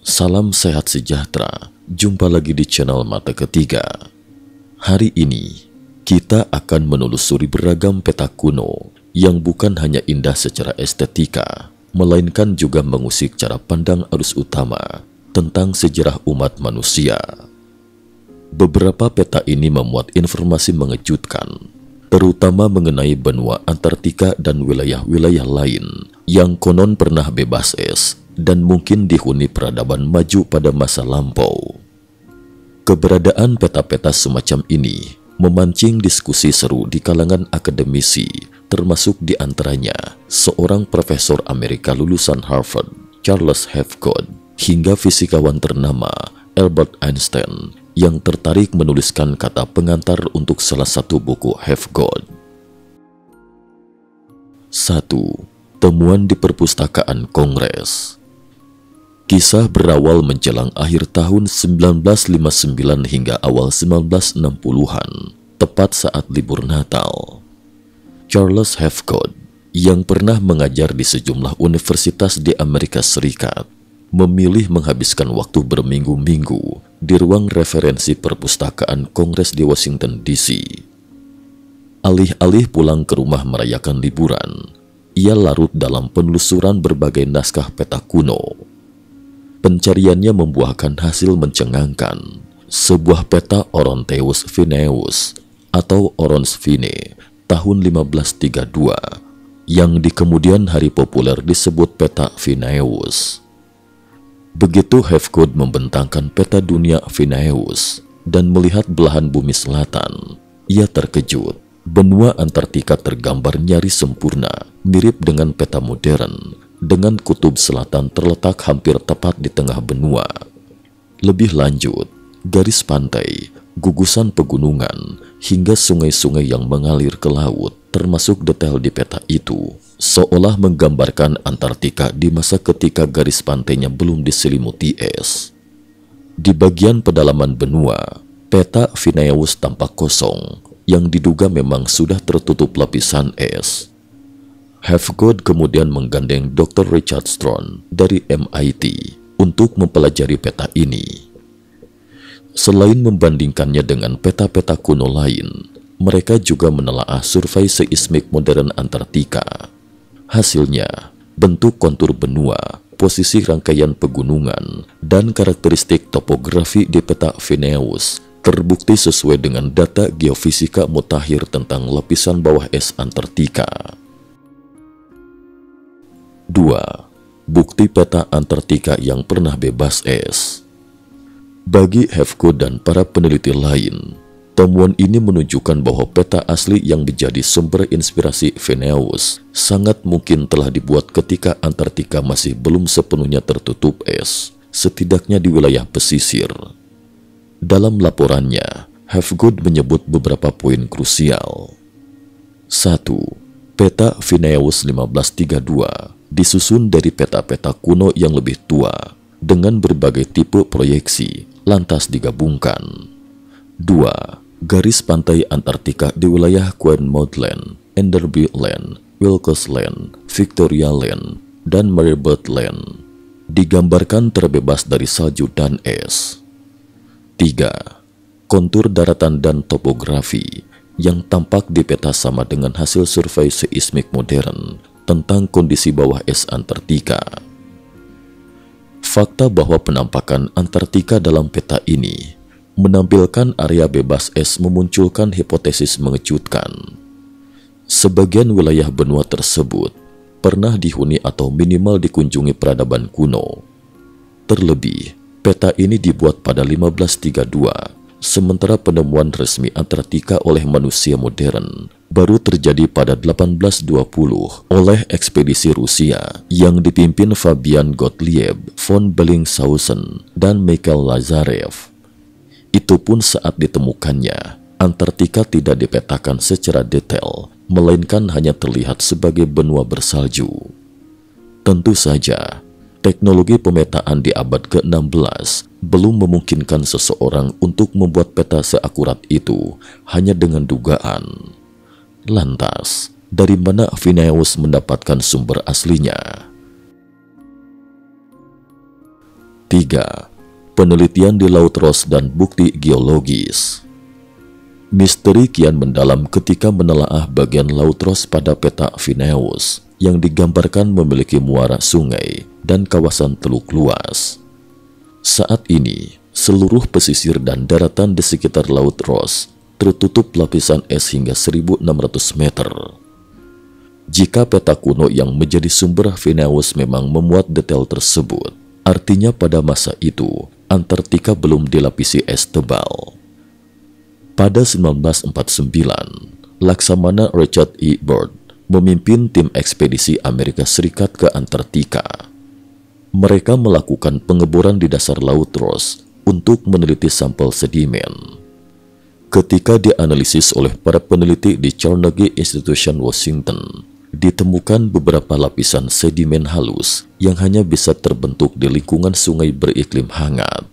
Salam sehat sejahtera, jumpa lagi di channel Mata Ketiga. Hari ini, kita akan menelusuri beragam peta kuno yang bukan hanya indah secara estetika, melainkan juga mengusik cara pandang arus utama tentang sejarah umat manusia. Beberapa peta ini memuat informasi mengejutkan, terutama mengenai benua Antartika dan wilayah-wilayah lain yang konon pernah bebas es dan mungkin dihuni peradaban maju pada masa lampau. Keberadaan peta-peta semacam ini memancing diskusi seru di kalangan akademisi, termasuk di antaranya seorang profesor Amerika lulusan Harvard, Charles Hapgood, hingga fisikawan ternama Albert Einstein yang tertarik menuliskan kata pengantar untuk salah satu buku Hapgood. 1. Temuan di Perpustakaan Kongres. Kisah berawal menjelang akhir tahun 1959 hingga awal 1960-an, tepat saat libur Natal. Charles Hapgood, yang pernah mengajar di sejumlah universitas di Amerika Serikat, memilih menghabiskan waktu berminggu-minggu di ruang referensi Perpustakaan Kongres di Washington, D.C. Alih-alih pulang ke rumah merayakan liburan, ia larut dalam penelusuran berbagai naskah peta kuno. Pencariannya membuahkan hasil mencengangkan, sebuah peta Oronteus Phineus atau Oronsfine tahun 1532 yang di kemudian hari populer disebut peta Phineus. Begitu Hapgood membentangkan peta dunia Phineus dan melihat belahan bumi selatan, ia terkejut. Benua Antartika tergambar nyaris sempurna, mirip dengan peta modern, dengan kutub selatan terletak hampir tepat di tengah benua. Lebih lanjut, garis pantai, gugusan pegunungan, hingga sungai-sungai yang mengalir ke laut, termasuk detail di peta itu, seolah menggambarkan Antartika di masa ketika garis pantainya belum diselimuti es. Di bagian pedalaman benua, peta Phineus tampak kosong, yang diduga memang sudah tertutup lapisan es. Hapgood kemudian menggandeng Dr. Richard Strong dari MIT untuk mempelajari peta ini. Selain membandingkannya dengan peta-peta kuno lain, mereka juga menelaah survei seismik modern Antartika. Hasilnya, bentuk kontur benua, posisi rangkaian pegunungan, dan karakteristik topografi di peta Phineus terbukti sesuai dengan data geofisika mutakhir tentang lapisan bawah es Antartika. 2. Bukti peta Antartika yang pernah bebas es. Bagi Hapgood dan para peneliti lain, temuan ini menunjukkan bahwa peta asli yang menjadi sumber inspirasi Phineus sangat mungkin telah dibuat ketika Antartika masih belum sepenuhnya tertutup es, setidaknya di wilayah pesisir. Dalam laporannya, Hapgood menyebut beberapa poin krusial. 1. Peta Phineus 1532 disusun dari peta-peta kuno yang lebih tua dengan berbagai tipe proyeksi, lantas digabungkan. 2. Garis pantai Antartika di wilayah Queenmouth Land, Enderby Land, Wilkes Land, Victoria Land, dan Marybird Land digambarkan terbebas dari salju dan es. 3. Kontur daratan dan topografi yang tampak di peta sama dengan hasil survei seismik modern tentang kondisi bawah es Antartika. Fakta bahwa penampakan Antartika dalam peta ini menampilkan area bebas es memunculkan hipotesis mengejutkan. Sebagian wilayah benua tersebut pernah dihuni atau minimal dikunjungi peradaban kuno. Terlebih, peta ini dibuat pada 1532, sementara penemuan resmi Antartika oleh manusia modern baru terjadi pada 1820 oleh ekspedisi Rusia yang dipimpin Fabian Gottlieb von Bellingshausen dan Mikhail Lazarev. Itu pun saat ditemukannya, Antartika tidak dipetakan secara detail, melainkan hanya terlihat sebagai benua bersalju. Tentu saja, teknologi pemetaan di abad ke-16 belum memungkinkan seseorang untuk membuat peta seakurat itu hanya dengan dugaan. Lantas, dari mana Phineus mendapatkan sumber aslinya? 3. Penelitian di Laut Ross dan bukti geologis. Misteri kian mendalam ketika menelaah bagian Laut Ross pada peta Phineus yang digambarkan memiliki muara sungai dan kawasan teluk luas. Saat ini, seluruh pesisir dan daratan di sekitar Laut Ross tertutup lapisan es hingga 1.600 meter. Jika peta kuno yang menjadi sumber Phineus memang memuat detail tersebut, artinya pada masa itu, Antartika belum dilapisi es tebal. Pada 1949, Laksamana Richard E. Byrd memimpin tim ekspedisi Amerika Serikat ke Antartika. Mereka melakukan pengeboran di dasar Laut Ross untuk meneliti sampel sedimen. Ketika dianalisis oleh para peneliti di Carnegie Institution Washington, ditemukan beberapa lapisan sedimen halus yang hanya bisa terbentuk di lingkungan sungai beriklim hangat.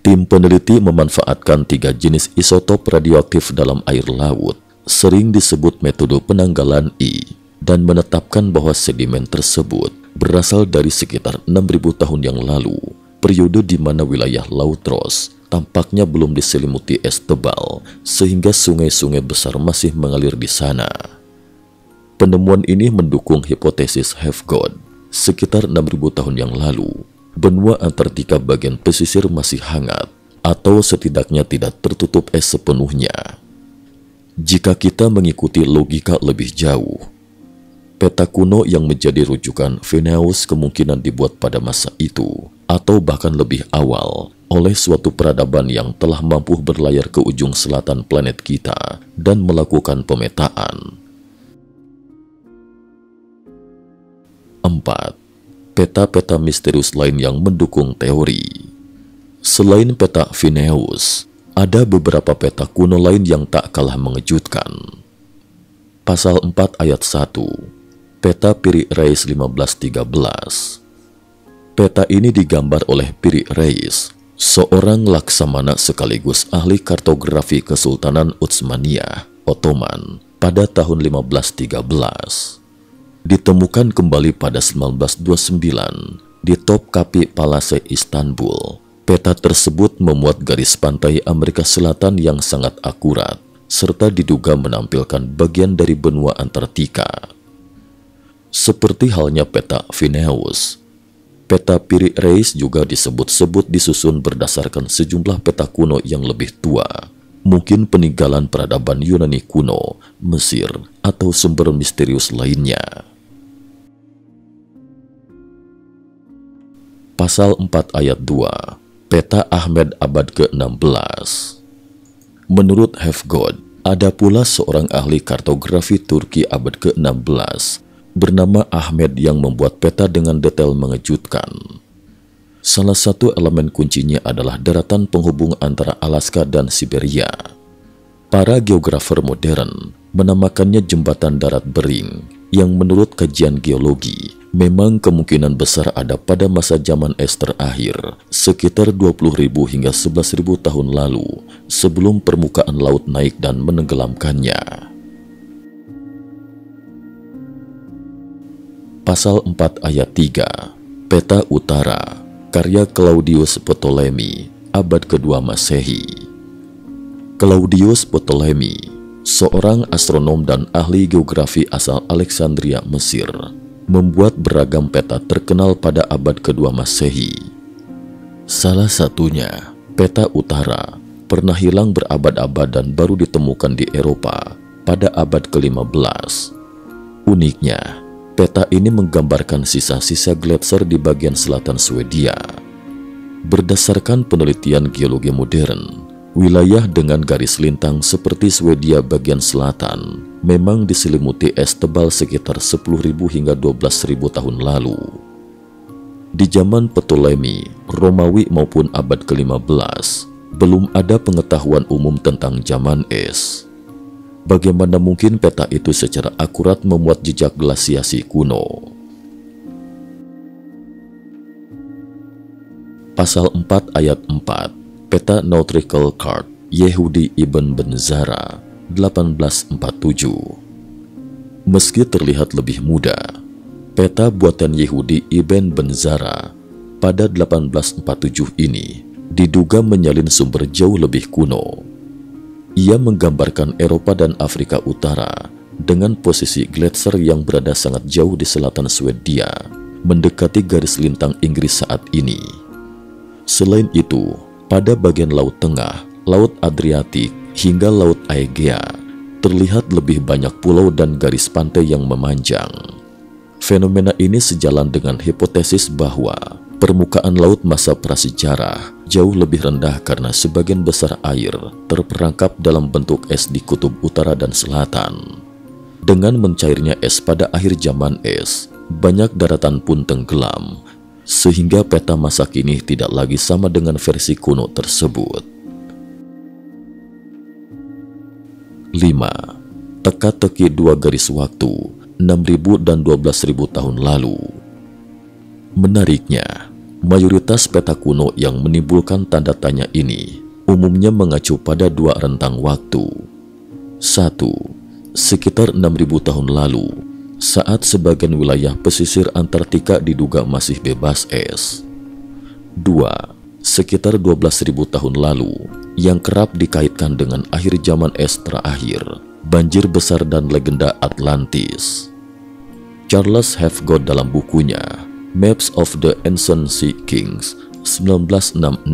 Tim peneliti memanfaatkan 3 jenis isotop radioaktif dalam air laut, sering disebut metode penanggalan I, dan menetapkan bahwa sedimen tersebut berasal dari sekitar 6.000 tahun yang lalu, periode di mana wilayah Laut Ross tampaknya belum diselimuti es tebal, sehingga sungai-sungai besar masih mengalir di sana. Penemuan ini mendukung hipotesis Hafgood. Sekitar 6.000 tahun yang lalu, benua Antartika bagian pesisir masih hangat, atau setidaknya tidak tertutup es sepenuhnya. Jika kita mengikuti logika lebih jauh, peta kuno yang menjadi rujukan Phineus kemungkinan dibuat pada masa itu, atau bahkan lebih awal, oleh suatu peradaban yang telah mampu berlayar ke ujung selatan planet kita dan melakukan pemetaan. 4. Peta-peta misterius lain yang mendukung teori. Selain peta Phineus, ada beberapa peta kuno lain yang tak kalah mengejutkan. Pasal 4 ayat 1, peta Piri Reis 1513. Peta ini digambar oleh Piri Reis, seorang laksamana sekaligus ahli kartografi Kesultanan Utsmaniyah, Ottoman, pada tahun 1513. Ditemukan kembali pada 1929 di Topkapi Palace Istanbul. Peta tersebut memuat garis pantai Amerika Selatan yang sangat akurat, serta diduga menampilkan bagian dari benua Antartika. Seperti halnya peta Phineus, peta Piri Reis juga disebut-sebut disusun berdasarkan sejumlah peta kuno yang lebih tua, mungkin peninggalan peradaban Yunani kuno, Mesir, atau sumber misterius lainnya. Pasal 4 ayat 2, peta Ahmed abad ke-16. Menurut Hafgood, ada pula seorang ahli kartografi Turki abad ke-16 bernama Ahmed yang membuat peta dengan detail mengejutkan. Salah satu elemen kuncinya adalah daratan penghubung antara Alaska dan Siberia. Para geografer modern menamakannya jembatan darat bering, yang menurut kajian geologi memang kemungkinan besar ada pada masa zaman es terakhir, sekitar 20.000 hingga 11.000 tahun lalu, sebelum permukaan laut naik dan menenggelamkannya. Pasal 4 ayat 3, peta utara, karya Claudius Ptolemy, abad ke-2 Masehi. Claudius Ptolemy, seorang astronom dan ahli geografi asal Alexandria, Mesir, membuat beragam peta terkenal pada abad ke-2 Masehi. Salah satunya, peta utara, pernah hilang berabad-abad dan baru ditemukan di Eropa pada abad ke-15. Uniknya, peta ini menggambarkan sisa-sisa gletser di bagian selatan Swedia. Berdasarkan penelitian geologi modern, wilayah dengan garis lintang seperti Swedia bagian selatan memang diselimuti es tebal sekitar 10.000 hingga 12.000 tahun lalu. Di zaman Ptolemy, Romawi maupun abad ke-15, belum ada pengetahuan umum tentang zaman es. Bagaimana mungkin peta itu secara akurat memuat jejak glasiasi kuno? Pasal 4 ayat 4, peta Nautical Card, Yehudi Ibn Benzara, 1847. Meski terlihat lebih muda, peta buatan Yehudi Ibn Benzara pada 1847 ini diduga menyalin sumber jauh lebih kuno. Ia menggambarkan Eropa dan Afrika Utara dengan posisi gletser yang berada sangat jauh di selatan Swedia, mendekati garis lintang Inggris saat ini. Selain itu, pada bagian Laut Tengah, Laut Adriatik, hingga Laut Aegea, terlihat lebih banyak pulau dan garis pantai yang memanjang. Fenomena ini sejalan dengan hipotesis bahwa permukaan laut masa prasejarah jauh lebih rendah karena sebagian besar air terperangkap dalam bentuk es di kutub utara dan selatan. Dengan mencairnya es pada akhir zaman es, banyak daratan pun tenggelam, sehingga peta masa kini tidak lagi sama dengan versi kuno tersebut. 5. Teka-teki dua garis waktu, 6.000 dan 12.000 tahun lalu. Menariknya, mayoritas peta kuno yang menimbulkan tanda tanya ini umumnya mengacu pada dua rentang waktu. 1. Sekitar 6.000 tahun lalu, saat sebagian wilayah pesisir Antartika diduga masih bebas es. 2. Sekitar 12.000 tahun lalu, yang kerap dikaitkan dengan akhir zaman es terakhir, banjir besar dan legenda Atlantis. Charles Hapgood dalam bukunya Maps of the Ancient Sea Kings 1966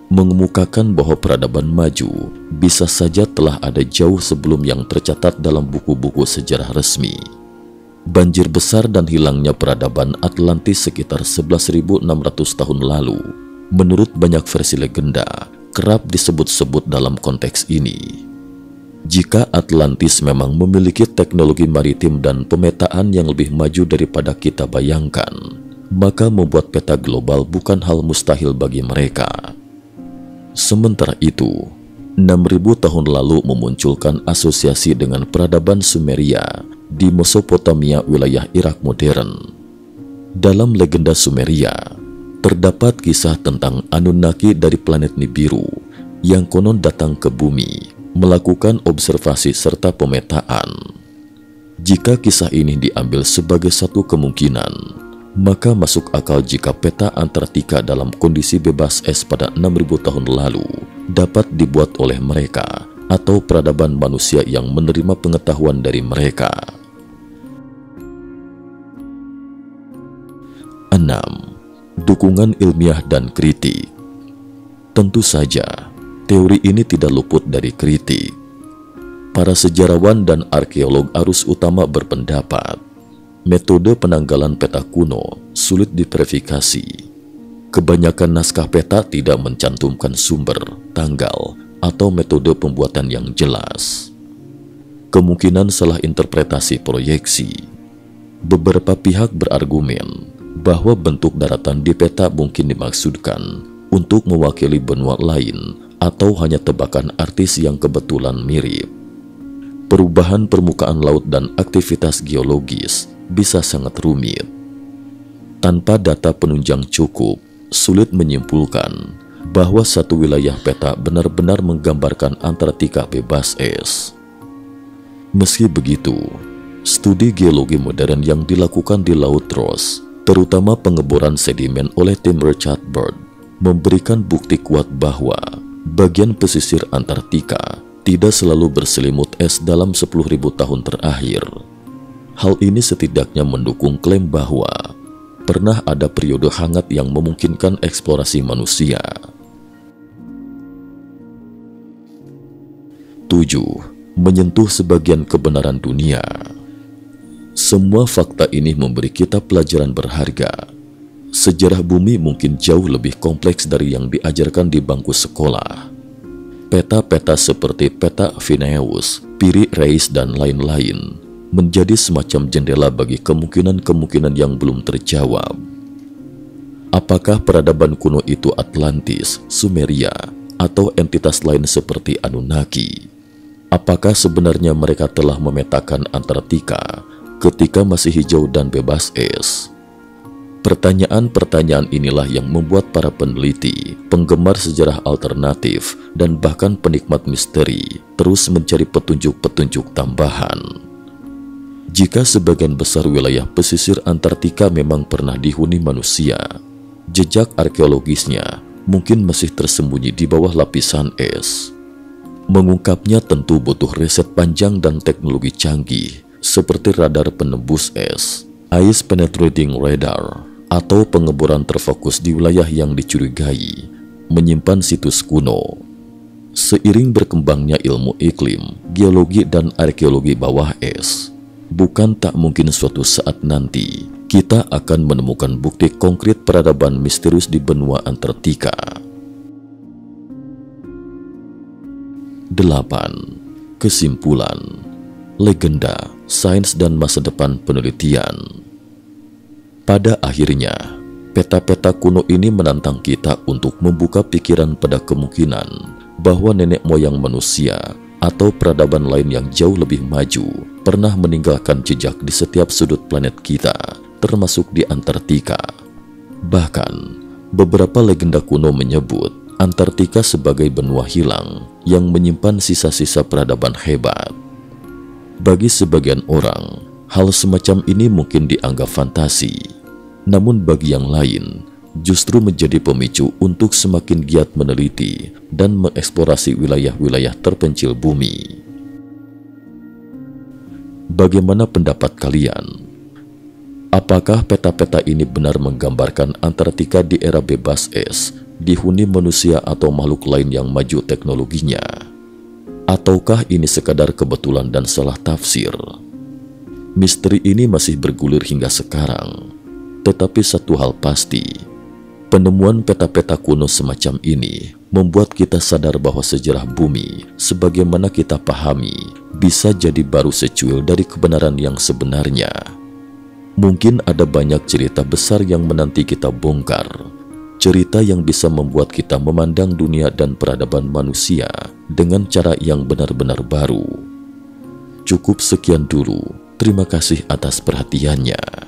mengemukakan bahwa peradaban maju bisa saja telah ada jauh sebelum yang tercatat dalam buku-buku sejarah resmi. Banjir besar dan hilangnya peradaban Atlantis sekitar 11.600 tahun lalu, menurut banyak versi legenda, kerap disebut-sebut dalam konteks ini. Jika Atlantis memang memiliki teknologi maritim dan pemetaan yang lebih maju daripada kita bayangkan, maka membuat peta global bukan hal mustahil bagi mereka. Sementara itu, 6.000 tahun lalu memunculkan asosiasi dengan peradaban Sumeria di Mesopotamia, wilayah Irak modern. Dalam legenda Sumeria, terdapat kisah tentang Anunnaki dari planet Nibiru yang konon datang ke bumi, melakukan observasi serta pemetaan. Jika kisah ini diambil sebagai satu kemungkinan, maka masuk akal jika peta Antartika dalam kondisi bebas es pada 6.000 tahun lalu dapat dibuat oleh mereka atau peradaban manusia yang menerima pengetahuan dari mereka. 6. Dukungan ilmiah dan kritik. Tentu saja, teori ini tidak luput dari kritik. Para sejarawan dan arkeolog arus utama berpendapat, metode penanggalan peta kuno sulit diverifikasi. Kebanyakan naskah peta tidak mencantumkan sumber, tanggal, atau metode pembuatan yang jelas. Kemungkinan salah interpretasi proyeksi. Beberapa pihak berargumen bahwa bentuk daratan di peta mungkin dimaksudkan untuk mewakili benua lain atau hanya tebakan artis yang kebetulan mirip. Perubahan permukaan laut dan aktivitas geologis bisa sangat rumit. Tanpa data penunjang cukup, sulit menyimpulkan bahwa satu wilayah peta benar-benar menggambarkan Antartika bebas es. Meski begitu, studi geologi modern yang dilakukan di Laut Ross, terutama pengeboran sedimen oleh tim Richard Byrd, memberikan bukti kuat bahwa bagian pesisir Antartika tidak selalu berselimut es dalam 10.000 tahun terakhir. Hal ini setidaknya mendukung klaim bahwa pernah ada periode hangat yang memungkinkan eksplorasi manusia. 7. Menyentuh sebagian kebenaran dunia. Semua fakta ini memberi kita pelajaran berharga. Sejarah bumi mungkin jauh lebih kompleks dari yang diajarkan di bangku sekolah. Peta-peta seperti peta Phineus, Piri Reis, dan lain-lain menjadi semacam jendela bagi kemungkinan-kemungkinan yang belum terjawab. Apakah peradaban kuno itu Atlantis, Sumeria, atau entitas lain seperti Anunnaki? Apakah sebenarnya mereka telah memetakan Antartika ketika masih hijau dan bebas es? Pertanyaan-pertanyaan inilah yang membuat para peneliti, penggemar sejarah alternatif, dan bahkan penikmat misteri terus mencari petunjuk-petunjuk tambahan. Jika sebagian besar wilayah pesisir Antartika memang pernah dihuni manusia, Jejak arkeologisnya mungkin masih tersembunyi di bawah lapisan es. Mengungkapnya tentu butuh riset panjang dan teknologi canggih seperti radar penembus es, ice penetrating radar, atau pengeboran terfokus di wilayah yang dicurigai menyimpan situs kuno. Seiring berkembangnya ilmu iklim, geologi, dan arkeologi bawah es, bukan tak mungkin suatu saat nanti kita akan menemukan bukti konkret peradaban misterius di benua Antartika. 8. Kesimpulan, legenda, sains, dan masa depan penelitian. Pada akhirnya, peta-peta kuno ini menantang kita untuk membuka pikiran pada kemungkinan bahwa nenek moyang manusia atau peradaban lain yang jauh lebih maju pernah meninggalkan jejak di setiap sudut planet kita, termasuk di Antartika. Bahkan, beberapa legenda kuno menyebut Antartika sebagai benua hilang yang menyimpan sisa-sisa peradaban hebat. Bagi sebagian orang, hal semacam ini mungkin dianggap fantasi. Namun bagi yang lain, justru menjadi pemicu untuk semakin giat meneliti dan mengeksplorasi wilayah-wilayah terpencil bumi. Bagaimana pendapat kalian? Apakah peta-peta ini benar menggambarkan Antartika di era bebas es, dihuni manusia atau makhluk lain yang maju teknologinya? Ataukah ini sekadar kebetulan dan salah tafsir? Misteri ini masih bergulir hingga sekarang. Tetapi satu hal pasti, penemuan peta-peta kuno semacam ini membuat kita sadar bahwa sejarah bumi sebagaimana kita pahami bisa jadi baru secuil dari kebenaran yang sebenarnya. Mungkin ada banyak cerita besar yang menanti kita bongkar, cerita yang bisa membuat kita memandang dunia dan peradaban manusia dengan cara yang benar-benar baru. Cukup sekian dulu, terima kasih atas perhatiannya.